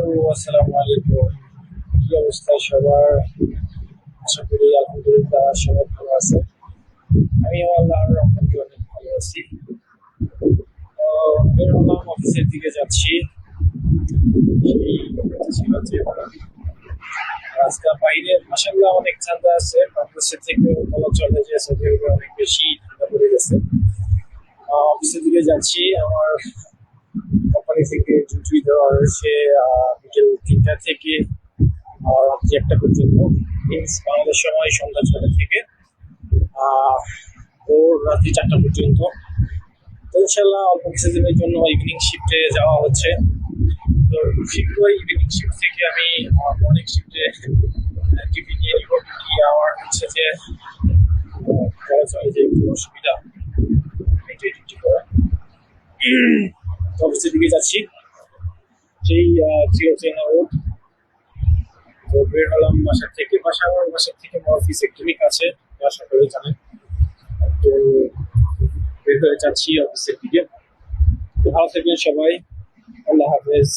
আসসালামু আলাইকুম। কি অবস্থা সবার? আশা করি আলহামদুলিল্লাহ সবাই ভালো আছে। আমিও আল্লাহর রহমতে অনেক ভালো আছি। তো বের হলাম, অফিসের দিকে যাচ্ছি। সেই ছিল যে আজকে বাইরে মাশাআল্লাহ অনেক ঠান্ডা আছে। বাংলাদেশের থেকে বলা চলে যে সৌদি আরবে অনেক বেশি ঠান্ডা পড়ে গেছে। অফিসের দিকে যাচ্ছি। আমার কোম্পানি থেকে ডিউটি দেওয়া হয়েছে বিকেল 3টা থেকে রাত্রি 1টা পর্যন্ত। মিনস বাংলাদেশ সময় সন্ধ্যা 6টা থেকে আহ ভোর রাত্রি 4টা পর্যন্ত। তো ইনশাল্লাহ অল্প কিছুদিনের জন্য ইভিনিং শিফটে যাওয়া হচ্ছে। তো শীঘ্রই ইভিনিং শিফট থেকে আমি মর্নিং শিফটে ডিউটি নিয়ে নিব। ডিউটি আমার হচ্ছে যে বলা চলে যে একটু অসুবিধা ডিউটি করা। তো অফিসের দিকে যাচ্ছি, সেই চিরচেনা রোড। তো বের হলাম আমার বাসার থেকে আমার অফিস একদমই কাছে, আশা করে জানেন। তো বের হয়ে যাচ্ছি অফিসের দিকে। তো ভালো থাকবেন সবাই, আল্লাহ হাফেজ।